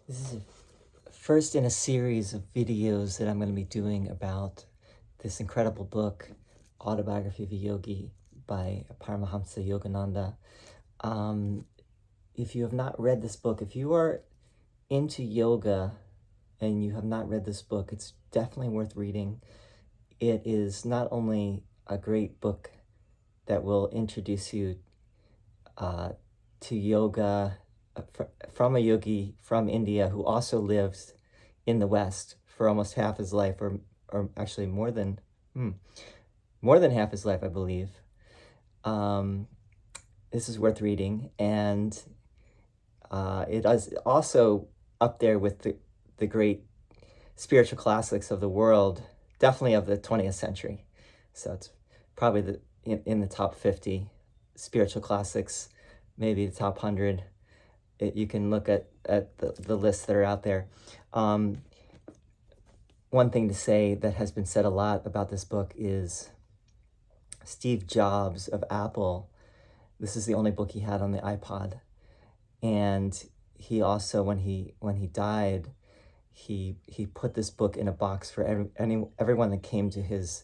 This is first in a series of videos that I'm going to be doing about this incredible book, Autobiography of Yogi by Paramahamsa Yogananda. If you have not read this book, if you are into yoga and you have not read this book, it's definitely worth reading. It is not only a great book that will introduce you to yoga from a yogi from India who also lived in the West for almost half his life, or actually more than half his life, I believe. This is worth reading, and it is also up there with the great spiritual classics of the world, definitely of the 20th century. So it's probably in the top 50 spiritual classics, maybe the top 100. You can look at the lists that are out there. One thing to say that has been said a lot about this book is Steve Jobs of Apple. This is the only book he had on the iPod. And he also, when he died, he put this book in a box for everyone that came to his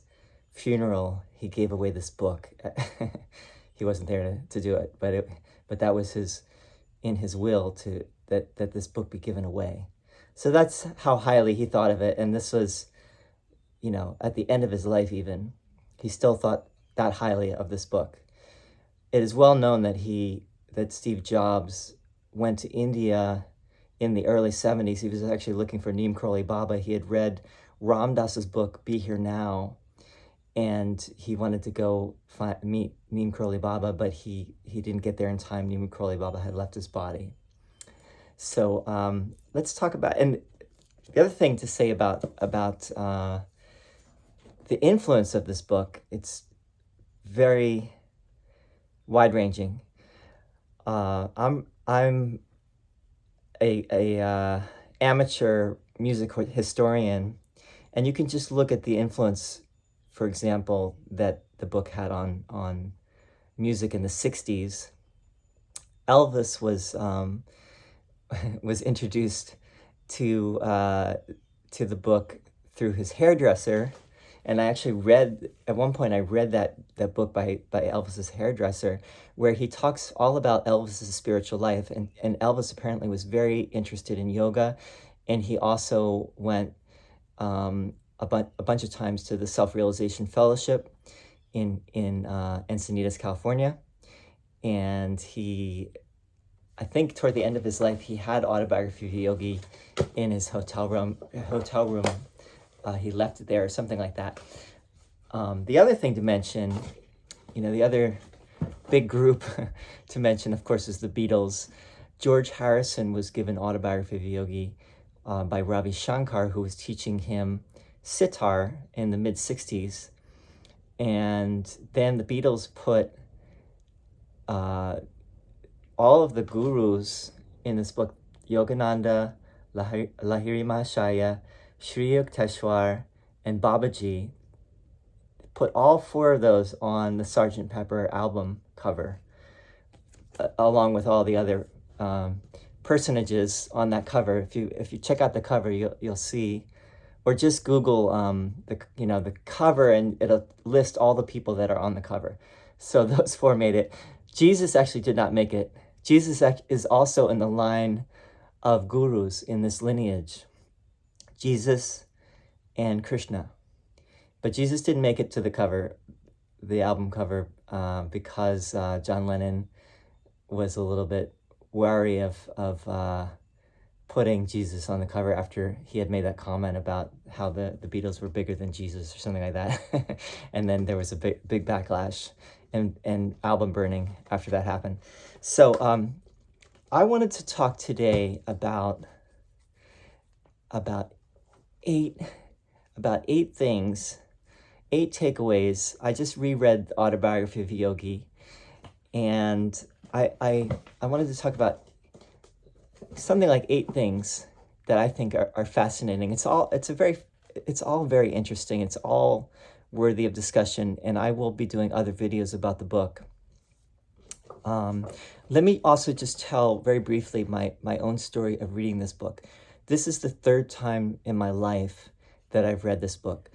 funeral. He gave away this book. He wasn't there to do it, but that was in his will that this book be given away. So that's how highly he thought of it. And this was, at the end of his life even, he still thought that highly of this book. It is well known that Steve Jobs went to India in the early 70s. He was actually looking for Neem Karoli Baba. He had read Ram Dass's book, Be Here Now, and he wanted to go meet Neem Karoli Baba, but he didn't get there in time. Neem Karoli Baba had left his body. So let's talk about, and the other thing to say about the influence of this book, it's very wide-ranging. I'm a amateur music historian, and you can just look at the influence, for example, that the book had on music in the 60s. Elvis was introduced to the book through his hairdresser, and I actually read that book by Elvis's hairdresser, where he talks all about Elvis's spiritual life, and Elvis apparently was very interested in yoga, and he also went a bunch of times to the Self-Realization Fellowship in Encinitas, California, and I think toward the end of his life, he had Autobiography of Yogi in his hotel room. He left it there or something like that. The other thing to mention, the other big group to mention, of course, is the Beatles. George Harrison was given Autobiography of Yogi by Ravi Shankar, who was teaching him sitar in the mid-60s. And then the Beatles put all of the gurus in this book, Yogananda, Lahiri Mahashaya, Sri Yukteswar, and Babaji, put all four of those on the Sgt. Pepper album cover, along with all the other personages on that cover. If you check out the cover, you'll see, or just Google the cover, and it'll list all the people that are on the cover. So those four made it. Jesus actually did not make it. Jesus is also in the line of gurus in this lineage. Jesus and Krishna. But Jesus didn't make it to the album cover, because John Lennon was a little bit wary of putting Jesus on the cover after he had made that comment about how the Beatles were bigger than Jesus or something like that. And then there was a big backlash and album burning after that happened. So I wanted to talk today about eight things, 8 takeaways. I just reread the Autobiography of Yogi, and I wanted to talk about something like 8 things that I think are fascinating. It's all very interesting. It's all worthy of discussion, and I will be doing other videos about the book. Let me also just tell very briefly my own story of reading this book. This is the third time in my life that I've read this book.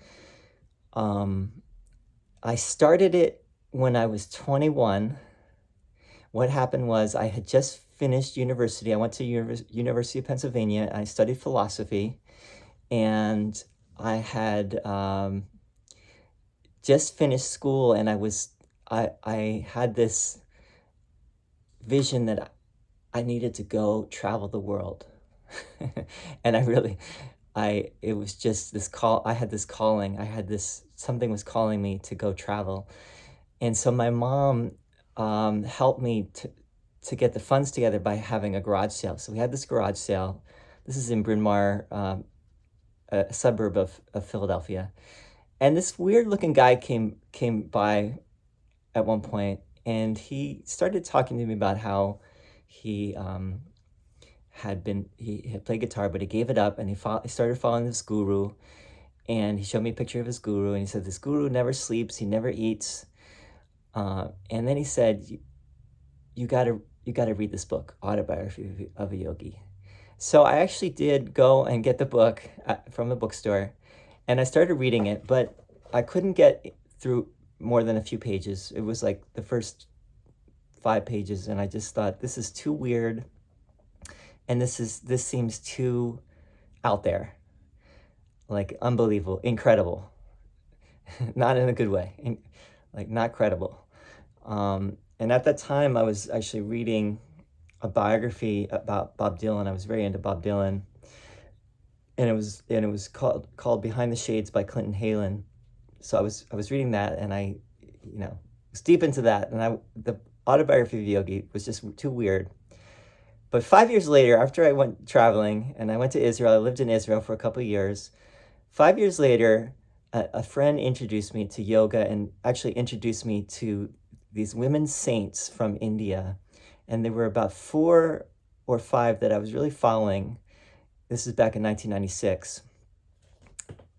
I started it when I was 21. What happened was I had just finished university. I went to University of Pennsylvania. I studied philosophy, and I had just finished school, and I had this vision that I needed to go travel the world. And it was just this call. I had this calling. Something was calling me to go travel. And so my mom helped me to get the funds together by having a garage sale. So we had this garage sale. This is in Bryn Mawr, a suburb of Philadelphia. And this weird looking guy came by at one point, and he started talking to me about how he had played guitar, but he gave it up, and he started following this guru. And he showed me a picture of his guru, and he said, this guru never sleeps, he never eats. And then he said, you gotta read this book, Autobiography of a Yogi. So I actually did go and get the book from the bookstore, and I started reading it, but I couldn't get through more than a few pages. It was like the first 5 pages, and I just thought, this is too weird, and this seems too out there, like unbelievable, incredible, not in a good way, like not credible. And at that time, I was actually reading a biography about Bob Dylan. I was very into Bob Dylan, and it was called Behind the Shades by Clinton Halen. So I was reading that, and I, was deep into that, and the Autobiography of Yogi was just too weird. But 5 years later, after I went traveling, and I went to Israel, I lived in Israel for a couple of years. 5 years later, a friend introduced me to yoga, and actually introduced me to these women saints from India. And there were about 4 or 5 that I was really following. This is back in 1996.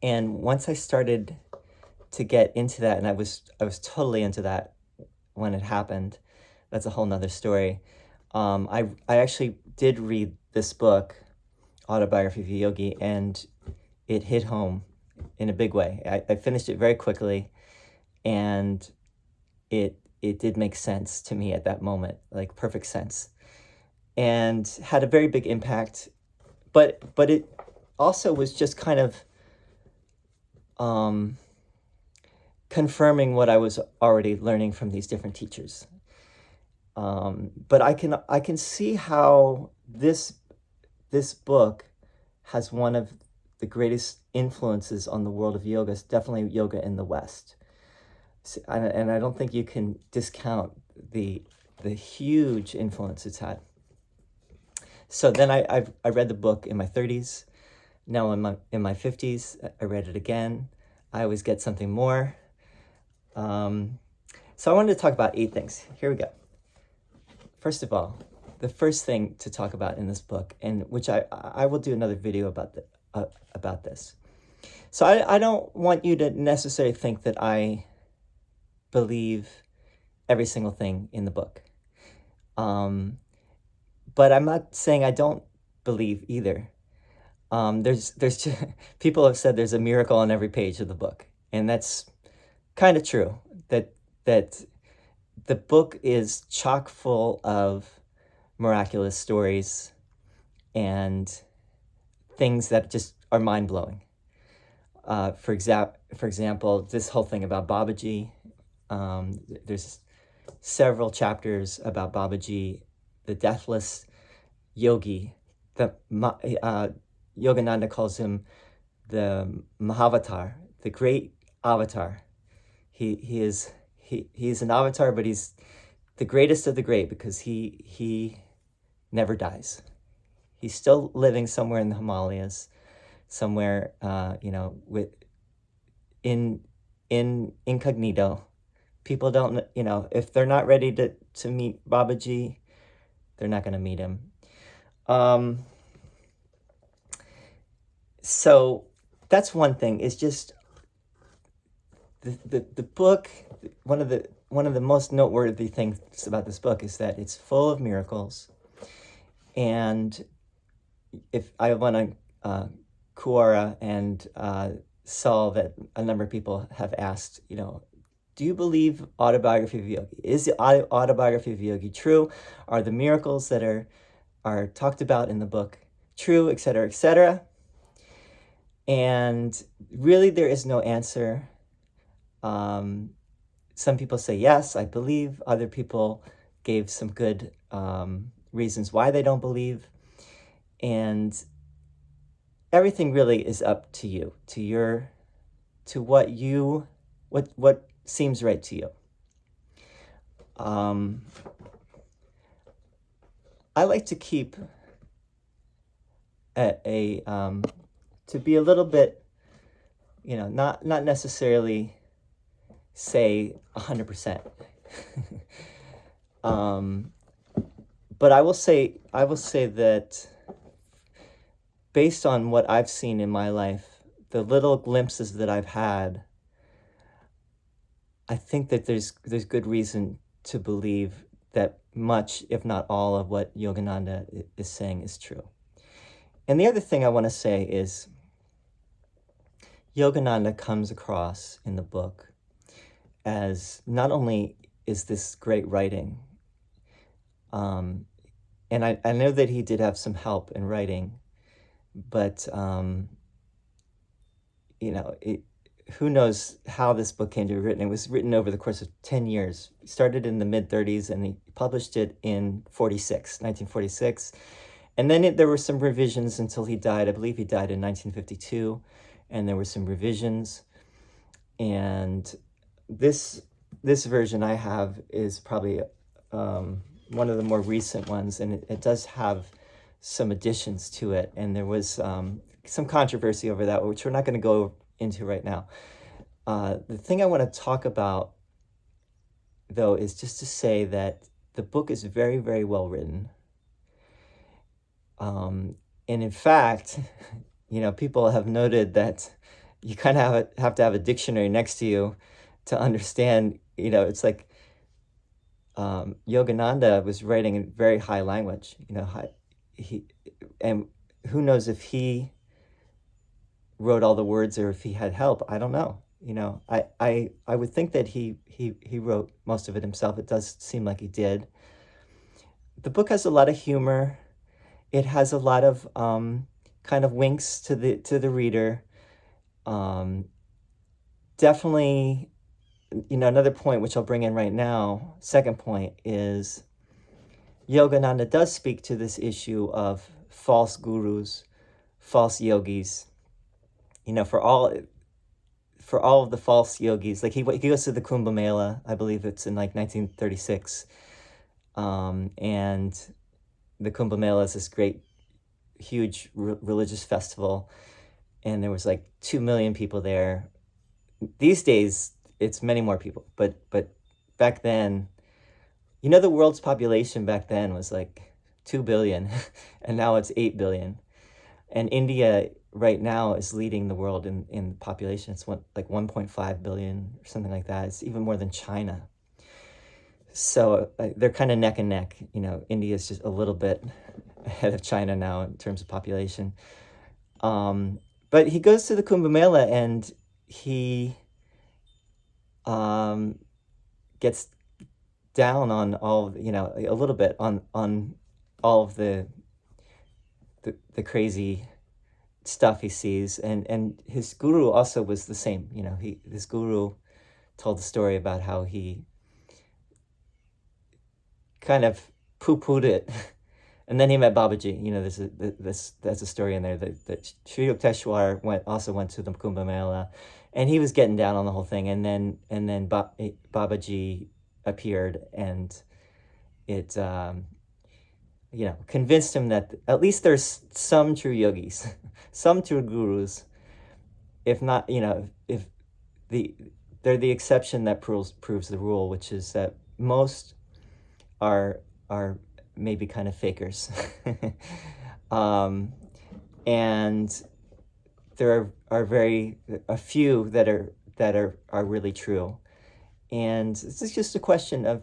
And once I started to get into that, and I was totally into that when it happened. That's a whole nother story. I actually did read this book, Autobiography of a Yogi, and it hit home in a big way. I finished it very quickly, and it did make sense to me at that moment, like perfect sense, and had a very big impact. But it also was just kind of confirming what I was already learning from these different teachers. But I can see how this book has one of the greatest influences on the world of yoga. It's definitely yoga in the West. And I don't think you can discount the huge influence it's had. So then I read the book in my 30s. Now in my 50s, I read it again. I always get something more. So I wanted to talk about 8 things. Here we go. First of all, the first thing to talk about in this book, and which I will do another video about this. So I don't want you to necessarily think that I believe every single thing in the book. But I'm not saying I don't believe either. There's people have said there's a miracle on every page of the book, and that's kind of true. That the book is chock full of miraculous stories and things that just are mind-blowing. For example, this whole thing about Babaji. There's several chapters about Babaji, the deathless yogi. Yogananda calls him the Mahavatar, the great avatar. He is an avatar, but he's the greatest of the great because he never dies. He's still living somewhere in the Himalayas, somewhere in incognito. People don't, if they're not ready to meet Babaji, they're not going to meet him. So that's one thing. Is just the book. One of one of the most noteworthy things about this book is that it's full of miracles. And if I want to Quora and saw that a number of people have asked, do you believe Autobiography of Yogi? Is the Autobiography of Yogi true? Are the miracles that are talked about in the book true, et cetera, et cetera? And really, there is no answer. Some people say, yes, I believe. Other people gave some good reasons why they don't believe. And everything really is up to you, to what seems right to you. I like to keep to be a little bit, not necessarily say 100%. But I will say that based on what I've seen in my life, the little glimpses that I've had, I think that there's good reason to believe that much, if not all, of what Yogananda is saying is true. And the other thing I want to say is Yogananda comes across in the book as not only is this great writing, and I know that he did have some help in writing, but who knows how this book came to be written. It was written over the course of 10 years. He started in the mid-30s and he published it in 1946. And then there were some revisions until he died. I believe he died in 1952, and there were some revisions. And this version I have is probably one of the more recent ones, and it does have some additions to it. And there was some controversy over that, which we're not going to go into right now. The thing I want to talk about, though, is just to say that the book is very, very well written. And in fact, people have noted that you kind of have to have a dictionary next to you to understand, it's like Yogananda was writing in very high language, and who knows if he wrote all the words or if he had help. I don't know. I would think that he wrote most of it himself. It does seem like he did. The book has a lot of humor. It has a lot of kind of winks to the reader. Definitely, another point which I'll bring in right now, second point, is Yogananda does speak to this issue of false gurus, false yogis. For all of the false yogis, like he goes to the Kumbh Mela, I believe it's in like 1936, and the Kumbh Mela is this great, huge religious festival, and there was like 2 million people there. These days, it's many more people, but back then, the world's population back then was like 2 billion, and now it's 8 billion. And India right now is leading the world in population. It's like 1.5 billion or something like that. It's even more than China. So they're kind of neck and neck. India is just a little bit ahead of China now in terms of population. But he goes to the Kumbh Mela and he gets down on all, a little bit on all of the crazy stuff he sees, and his guru also was the same. His guru told the story about how he kind of poo-pooed it, and then he met Babaji. There's a story in there that Sri Yukteswar also went to the Kumbh Mela, and he was getting down on the whole thing, and then Babaji appeared, and it convinced him that at least there's some true yogis, some true gurus, if not, if they're the exception that proves the rule, which is that most are maybe kind of fakers. And there are a few that are really true. And this is just a question of,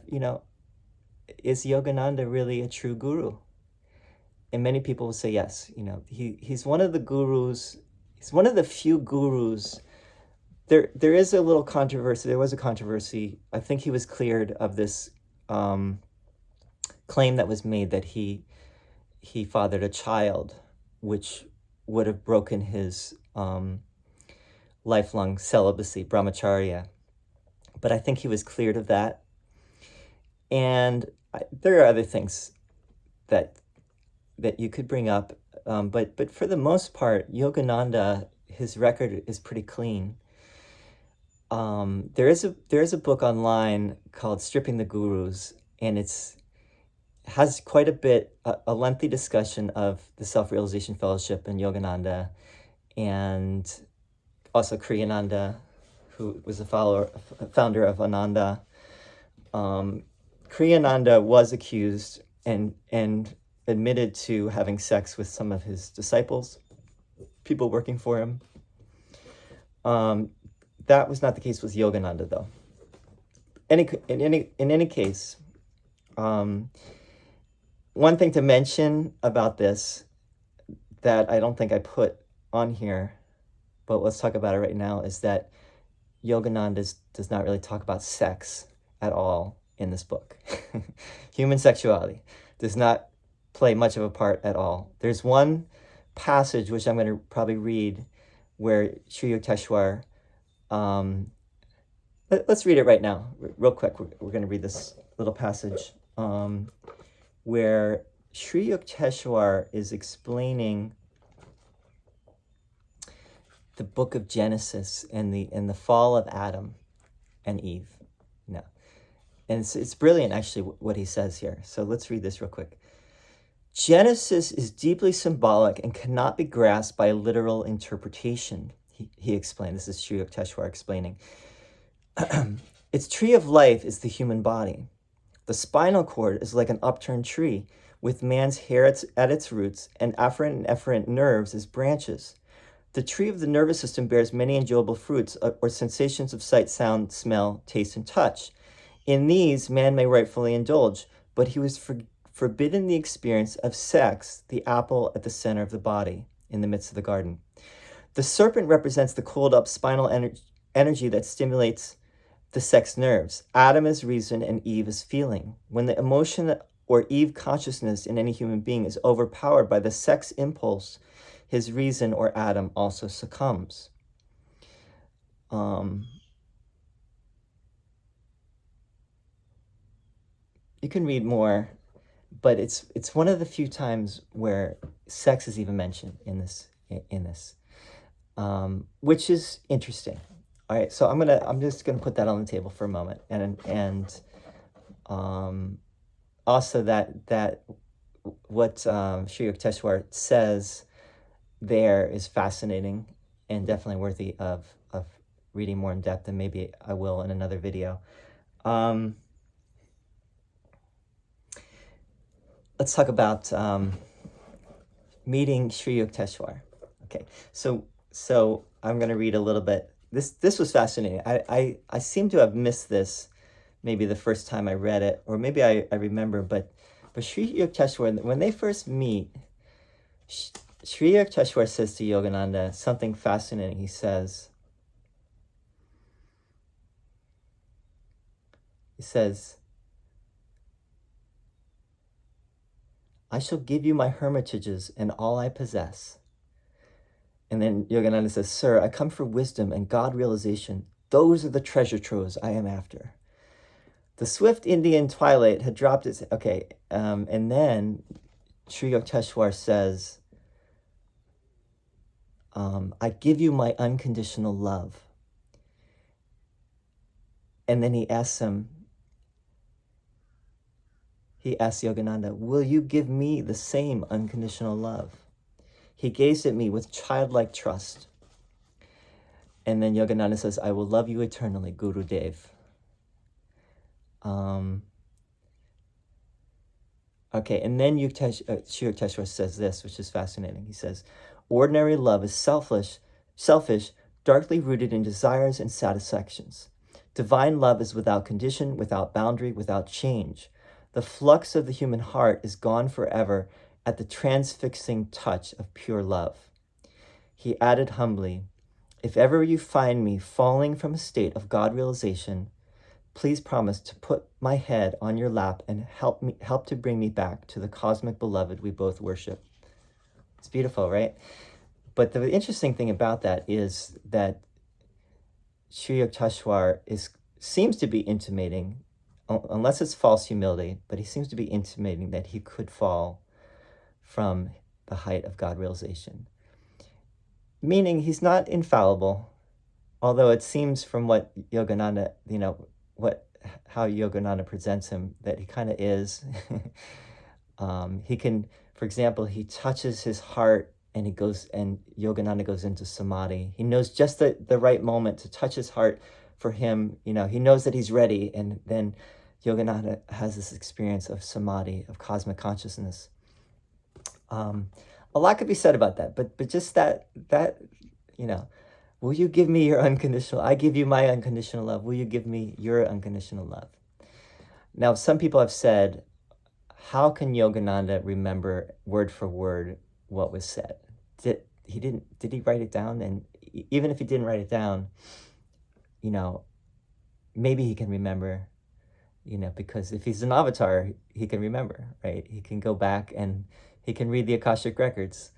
is Yogananda really a true guru? And many people will say yes. He's one of the gurus. He's one of the few gurus. There is a little controversy. There was a controversy. I think he was cleared of this claim that was made that he fathered a child, which would have broken his lifelong celibacy, brahmacharya. But I think he was cleared of that. And there are other things that you could bring up, but for the most part, Yogananda, his record is pretty clean. There is a book online called Stripping the Gurus, and has quite a lengthy discussion of the Self-Realization Fellowship and Yogananda, and also Kriyananda, who was a founder of Ananda. Kriyananda was accused and admitted to having sex with some of his disciples, people working for him. That was not the case with Yogananda, though. In any case, one thing to mention about this that I don't think I put on here, but let's talk about it right now, is that Yogananda does not really talk about sex at all in this book. Human sexuality does not play much of a part at all. There's one passage, which I'm going to probably read, where Sri Yukteswar, let's read it right now, real quick. We're going to read this little passage where Sri Yukteswar is explaining the book of Genesis and the fall of Adam and Eve. No. And it's brilliant, actually, what he says here. So let's read this real quick. Genesis is deeply symbolic and cannot be grasped by a literal interpretation, he explained. This is Sri Yukteswar explaining. Its tree of life is the human body. The spinal cord is like an upturned tree, with man's hair at its roots and afferent and efferent nerves as branches. The tree of the nervous system bears many enjoyable fruits, or sensations of sight, sound, smell, taste, and touch. In these, man may rightfully indulge, but he was forbidden the experience of sex, the apple at the center of the body, in the midst of the garden. The serpent represents the coiled-up spinal energy that stimulates the sex nerves. Adam is reason and Eve is feeling. When the emotion or Eve consciousness in any human being is overpowered by the sex impulse, his reason or Adam also succumbs. You can read more, but it's one of the few times where sex is even mentioned in this, which is interesting. All right, so I'm just gonna put that on the table for a moment, and also that what Sri Yukteswar says there is fascinating and definitely worthy of reading more in depth, and maybe I will in another video. Let's talk about meeting Sri Yukteswar. Okay, so I'm going to read a little bit. This was fascinating. I seem to have missed this maybe the first time I read it, or maybe I remember, but Sri Yukteswar, when they first meet, Sri Yukteswar says to Yogananda something fascinating. He says, I shall give you my hermitages and all I possess. And then Yogananda says, sir, I come for wisdom and God realization. Those are the treasure troves I am after. The swift Indian twilight had dropped its... Okay, and then Sri Yukteswar says, I give you my unconditional love. And then he asks Yogananda, will you give me the same unconditional love? He gazed at me with childlike trust. And then Yogananda says, I will love you eternally, Guru Dev. Okay, and then Sri Yukteswar says this, which is fascinating. He says, ordinary love is selfish, darkly rooted in desires and satisfactions. Divine love is without condition, without boundary, without change. The flux of the human heart is gone forever at the transfixing touch of pure love. He added humbly, if ever you find me falling from a state of God realization, please promise to put my head on your lap and help to bring me back to the cosmic beloved we both worship. It's beautiful, right? But the interesting thing about that is that Sri Yukteswar seems to be intimating, unless it's false humility, but he seems to be intimating that he could fall from the height of God realization. Meaning he's not infallible, although it seems from what Yogananda, how Yogananda presents him, that he kind of is. He can, for example, he touches his heart and Yogananda goes into samadhi. He knows just the right moment to touch his heart for him. He knows that he's ready, and then Yogananda has this experience of samadhi, of cosmic consciousness. A lot could be said about that, but just that, will you give me your unconditional, I give you my unconditional love, will you give me your unconditional love? Now, some people have said, how can Yogananda remember word for word what was said? Did he write it down? And even if he didn't write it down, maybe he can remember, because if he's an avatar, he can remember, right? He can go back and he can read the Akashic records,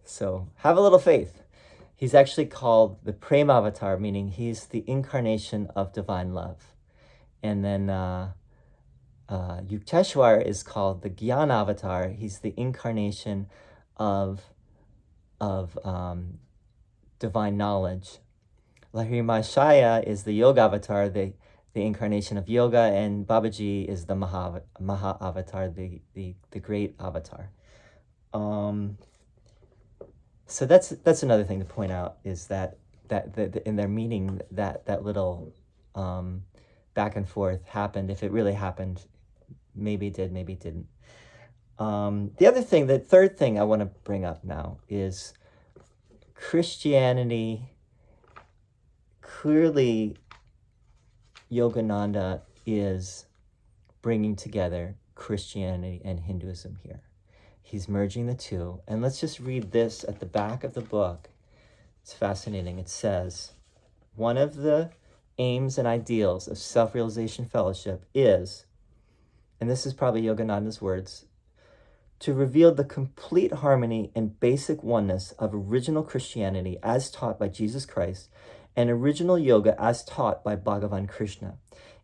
So have a little faith. He's actually called the Prema Avatar, meaning he's the incarnation of divine love. And then Yukteswar is called the Gyan Avatar. He's the incarnation of divine knowledge. Lahiri Mahashaya is the Yoga Avatar, the incarnation of yoga, and Babaji is the Maha Avatar, the great avatar. So that's another thing to point out, is that in their meeting, that little back and forth happened. If it really happened, maybe it did, maybe it didn't. The third thing I want to bring up now is Christianity. Clearly, Yogananda is bringing together Christianity and Hinduism here. He's merging the two. And let's just read this at the back of the book. It's fascinating. It says, one of the aims and ideals of self-realization fellowship is, and this is probably Yogananda's words, to reveal the complete harmony and basic oneness of original Christianity as taught by Jesus Christ and original yoga as taught by Bhagavan Krishna,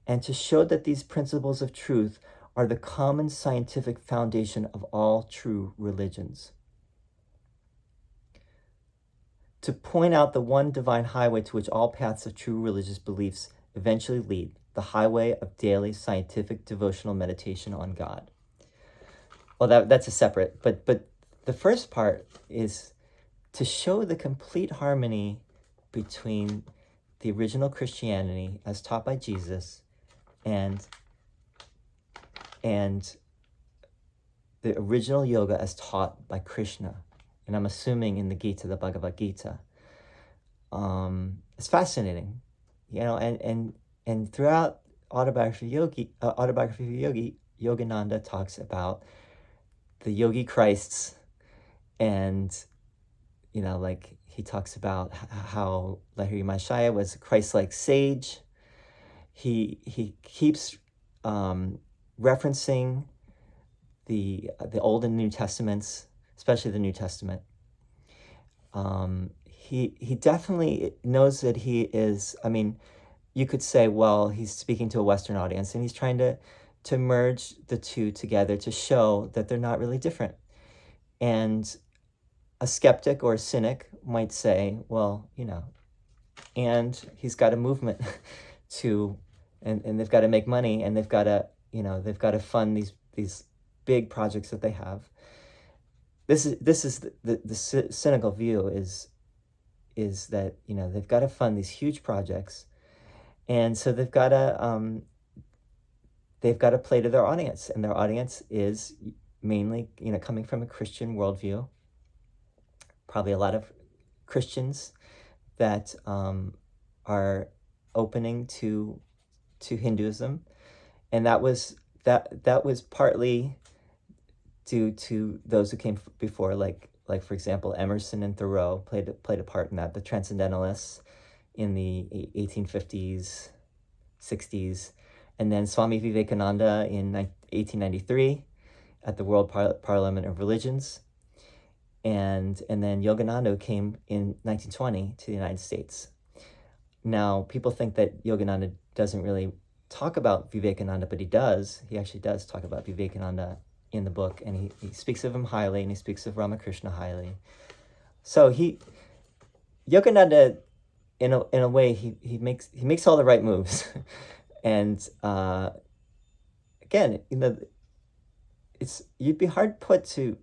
and to show that these principles of truth are the common scientific foundation of all true religions. To point out the one divine highway to which all paths of true religious beliefs eventually lead, the highway of daily scientific devotional meditation on God. Well, that's a separate, but the first part is to show the complete harmony between the original Christianity as taught by Jesus and the original yoga as taught by Krishna. And I'm assuming in the Gita, the Bhagavad Gita. It's fascinating, and throughout Autobiography of Yogi, Yogananda talks about the Yogi Christs, and he talks about how Lahiri Mahashaya was a Christ-like sage. He keeps referencing the Old and New Testaments, especially the New Testament. He definitely knows that he is, you could say, well, he's speaking to a Western audience, and he's trying to merge the two together to show that they're not really different. And a skeptic or a cynic might say, well, and he's got a movement and they've got to make money, and they've got to fund these big projects that they have. This is the cynical view is that they've got to fund these huge projects, and so they've got to play to their audience, and their audience is mainly coming from a Christian worldview. Probably a lot of Christians that are opening to Hinduism, and that was partly due to those who came before, like for example, Emerson and Thoreau played a part in that. The Transcendentalists in the 1850s, 60s, and then Swami Vivekananda in 1893 at the World Parliament of Religions, and then Yogananda came in 1920 to the United States. Now, people think that Yogananda doesn't really talk about Vivekananda, but he does. He actually does talk about Vivekananda in the book, and he speaks of him highly, and he speaks of Ramakrishna highly. So Yogananda, in a way, he makes all the right moves, and again, you'd be hard put to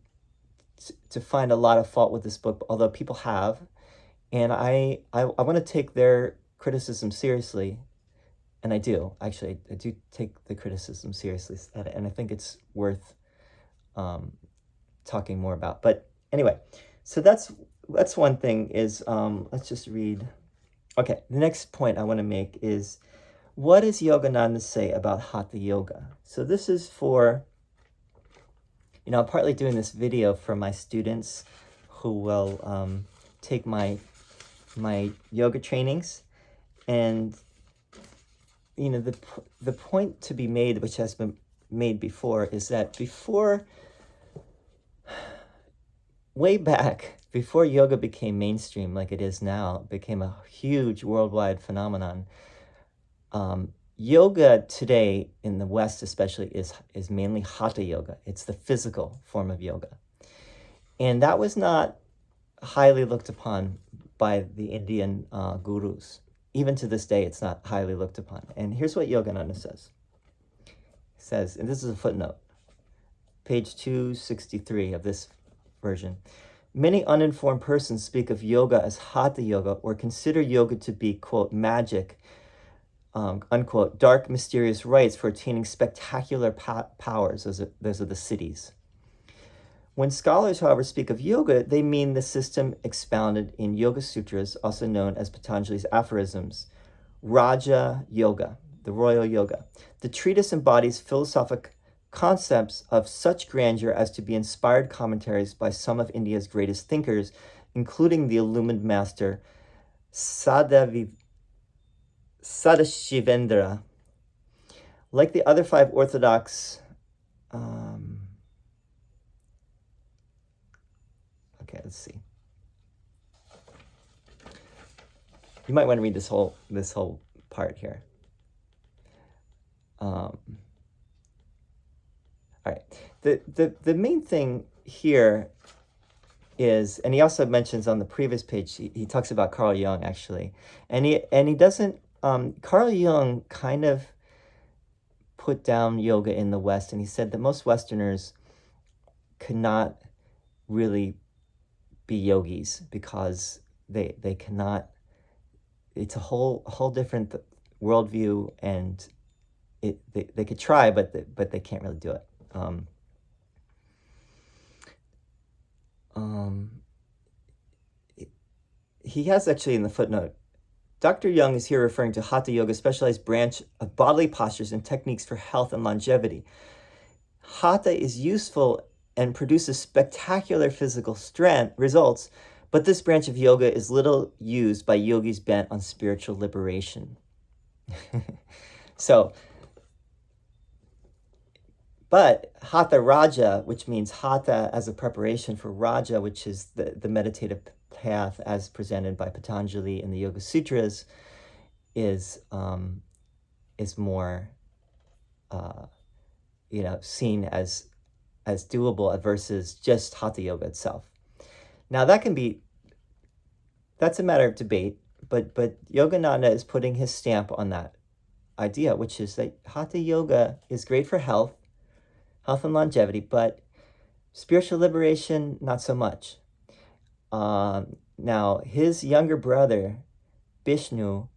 find a lot of fault with this book, although people have, and I want to take their criticism seriously, and I do take the criticism seriously, and I think it's worth talking more about. But anyway, so that's one thing. Is let's just read. Okay, the next point I want to make is, what does Yogananda say about Hatha Yoga? So this is for, I'm partly doing this video for my students who will take my yoga trainings, and the point to be made, which has been made before, is that way back, before yoga became mainstream like it is now, became a huge worldwide phenomenon, yoga today in the West especially is mainly Hatha yoga. It's the physical form of yoga. And that was not highly looked upon by the Indian gurus. Even to this day, it's not highly looked upon. And here's what Yogananda says. He says, and this is a footnote, page 263 of this version. Many uninformed persons speak of yoga as Hatha yoga, or consider yoga to be, quote, magic, unquote, dark, mysterious rites for attaining spectacular powers. Those are the siddhis. When scholars, however, speak of yoga, they mean the system expounded in Yoga Sutras, also known as Patanjali's aphorisms, Raja Yoga, the royal yoga. The treatise embodies philosophic concepts of such grandeur as to be inspired commentaries by some of India's greatest thinkers, including the illumined master Sadashivendra. Like the other five orthodox okay, let's see. You might want to read this whole part here. All right. The main thing here is, and he also mentions on the previous page, he talks about Carl Jung actually, and he doesn't. Carl Jung kind of put down yoga in the West, and he said that most Westerners could not really be yogis because they cannot. It's a whole different worldview, and they could try, but they can't really do it. He has actually in the footnote, Dr. Jung is here referring to Hatha Yoga, a specialized branch of bodily postures and techniques for health and longevity. Hatha is useful and produces spectacular physical strength results, but this branch of yoga is little used by yogis bent on spiritual liberation. But Hatha Raja, which means Hatha as a preparation for Raja, which is the meditative path as presented by Patanjali in the Yoga Sutras, is more seen as doable versus just Hatha Yoga itself. Now that's a matter of debate, but Yogananda is putting his stamp on that idea, which is that Hatha Yoga is great for health and longevity, but spiritual liberation, not so much. Now, his younger brother, Vishnu,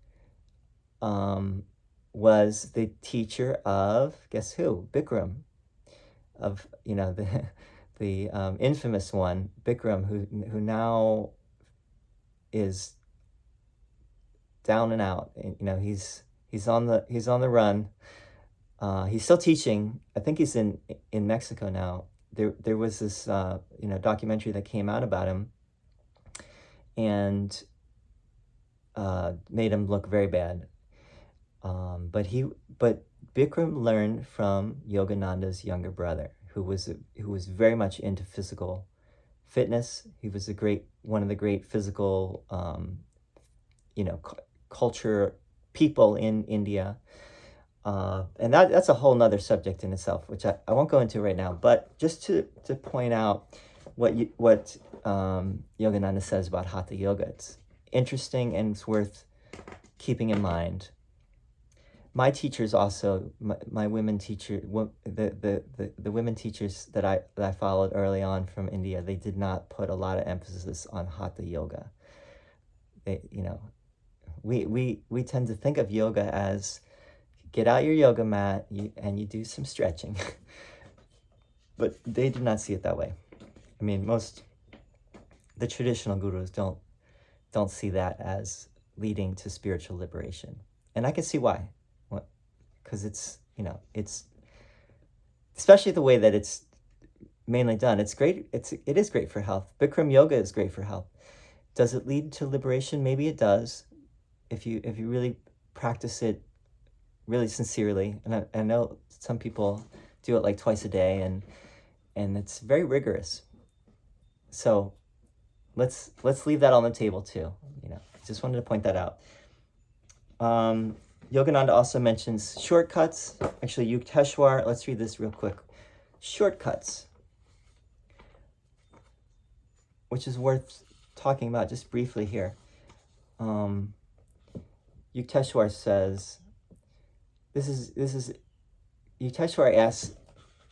was the teacher of, guess who? Bikram, of the infamous one, Bikram, who now is down and out. And, he's on the run. He's still teaching. I think he's in Mexico now. There was this documentary that came out about him, and made him look very bad. But Bikram learned from Yogananda's younger brother, who was very much into physical fitness. He was one of the great physical, culture people in India. And that's a whole nother subject in itself, which I won't go into right now. But just to point out what Yogananda says about Hatha Yoga, it's interesting and it's worth keeping in mind. My teachers also, my women teacher, the women teachers that I followed early on from India, they did not put a lot of emphasis on Hatha Yoga. We tend to think of yoga as get out your yoga mat and you do some stretching. But they did not see it that way. I mean, the traditional gurus don't see that as leading to spiritual liberation. And I can see why. Because it's especially the way that it's mainly done. It's great. It is great for health. Bikram yoga is great for health. Does it lead to liberation? Maybe it does. If you really practice it really sincerely. And I know some people do it like twice a day, and it's very rigorous. So let's leave that on the table too. Just wanted to point that out. Yogananda also mentions shortcuts. Actually, Yukteswar, let's read this real quick. Shortcuts, which is worth talking about just briefly here. Yukteswar says, Yukteswar asks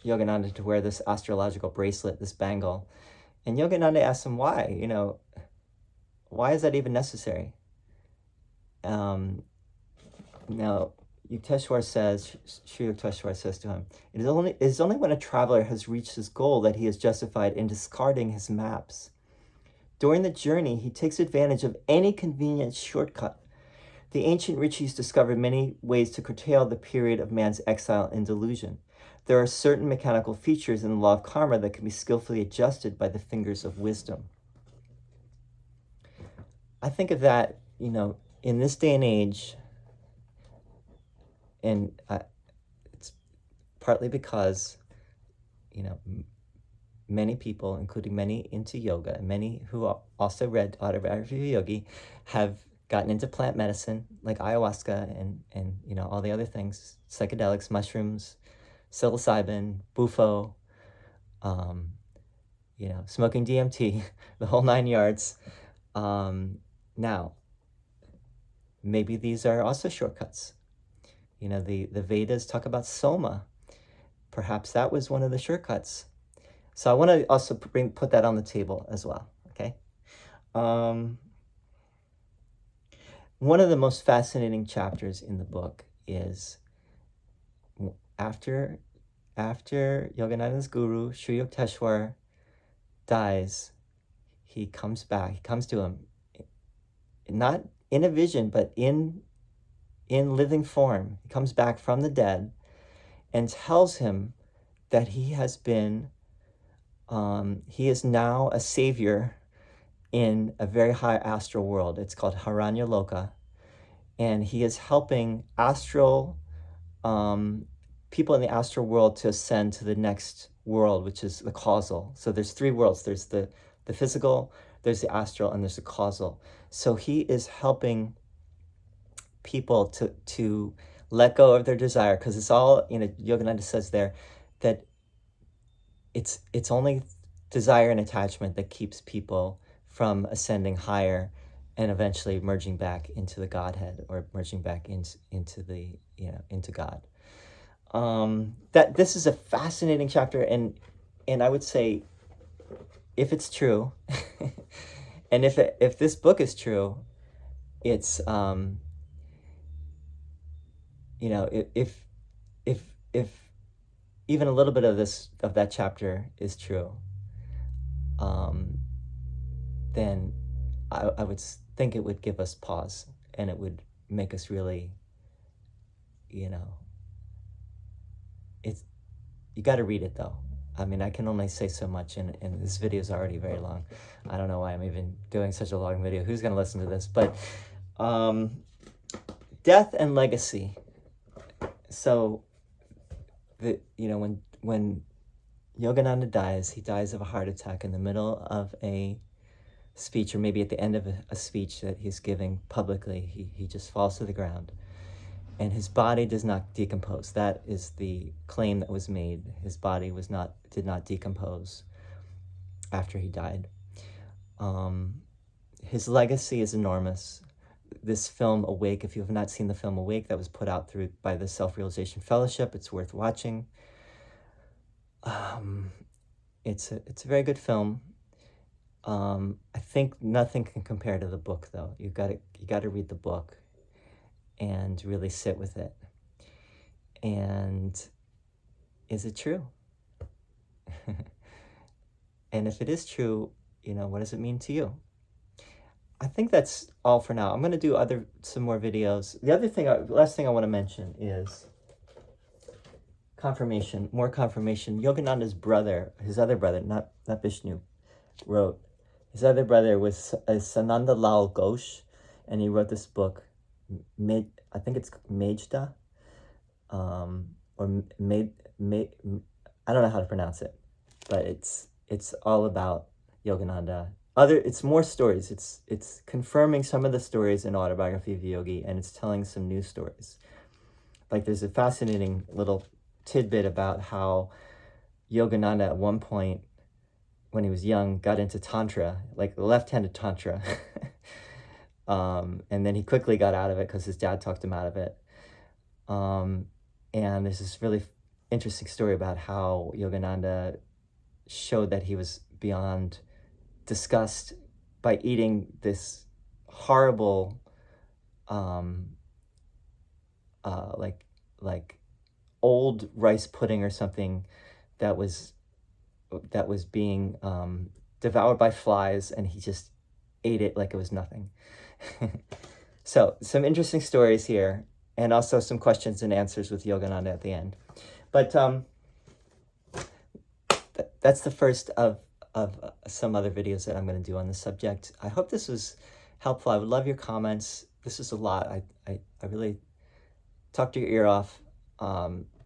Yogananda to wear this astrological bracelet, this bangle. And Yogananda asks him why, why is that even necessary? Now, Sri Yukteswar says to him, it is only when a traveler has reached his goal that he is justified in discarding his maps. During the journey, he takes advantage of any convenient shortcut. The ancient rishis discovered many ways to curtail the period of man's exile and delusion. There are certain mechanical features in the law of karma that can be skillfully adjusted by the fingers of wisdom. I think of that, in this day and age, and it's partly because, many people, including many into yoga, and many who also read Autobiography of Yogi, have gotten into plant medicine, like ayahuasca and all the other things, psychedelics, mushrooms, psilocybin, bufo, smoking DMT, the whole 9 yards. Now, maybe these are also shortcuts. The Vedas talk about soma. Perhaps that was one of the shortcuts. So I want to also put that on the table as well, okay? One of the most fascinating chapters in the book is after Yogananda's guru, Sri Yukteswar, dies, he comes back. He comes to him, not in a vision, but in living form. He comes back from the dead and tells him that he is now a savior in a very high astral world. It's called Haranya Loka. And he is helping astral people in the astral world to ascend to the next world, which is the causal. So there's 3 worlds. There's the physical, there's the astral, and there's the causal. So he is helping people to let go of their desire, because it's all, Yogananda says there that it's only desire and attachment that keeps people from ascending higher and eventually merging back into the Godhead, or merging back into God. That this is a fascinating chapter, and I would say, if it's true, and if this book is true, it's if even a little bit of that chapter is true, then I would think it would give us pause. and it would make us really, you know, you got to read it though. I mean, I can only say so much, and this video is already very long. I don't know why I'm even doing such a long video. Who's going to listen to this? But death and legacy. So, when Yogananda dies, he dies of a heart attack in the middle of a speech, or maybe at the end of a speech that he's giving publicly. He just falls to the ground. And his body does not decompose. That is the claim that was made. His body did not decompose after he died. His legacy is enormous. This film, Awake, if you have not seen the film Awake, that was put out by the Self-Realization Fellowship, it's worth watching. It's a very good film. I think nothing can compare to the book, though. You got to read the book and really sit with it. And is it true? And if it is true, what does it mean to you? I think that's all for now. I'm going to do some more videos. Last thing I want to mention is confirmation, more confirmation. Yogananda's brother, his other brother, not Vishnu, wrote. His other brother was Sananda Lal Ghosh, and he wrote this book, I think it's Majda, or Made, I don't know how to pronounce it, but it's all about Yogananda. It's more stories. It's confirming some of the stories in Autobiography of Yogi, and it's telling some new stories. Like there's a fascinating little tidbit about how Yogananda at one point, when he was young, got into Tantra, like left-handed Tantra. And then he quickly got out of it because his dad talked him out of it. And there's this really interesting story about how Yogananda showed that he was beyond disgust by eating this horrible, like old rice pudding or something that was being devoured by flies, and he just ate it like it was nothing. So some interesting stories here, and also some questions and answers with Yogananda at the end. But that's the first of some other videos that I'm going to do on this subject. I hope this was helpful. I would love your comments. This is a lot. I really talked your ear off.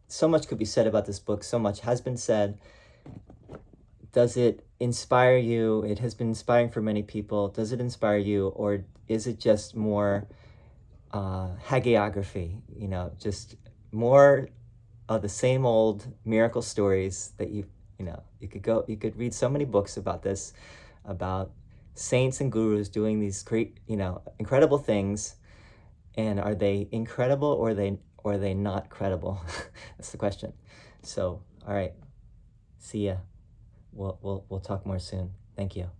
So much could be said about this book. So much has been said. Does it inspire you? It has been inspiring for many people. Does it inspire you, or is it just more hagiography? Just more of the same old miracle stories that you could read so many books about this, about saints and gurus doing these great, incredible things. And are they incredible, or are they not credible? That's the question. So, all right. See ya. We'll talk more soon. Thank you.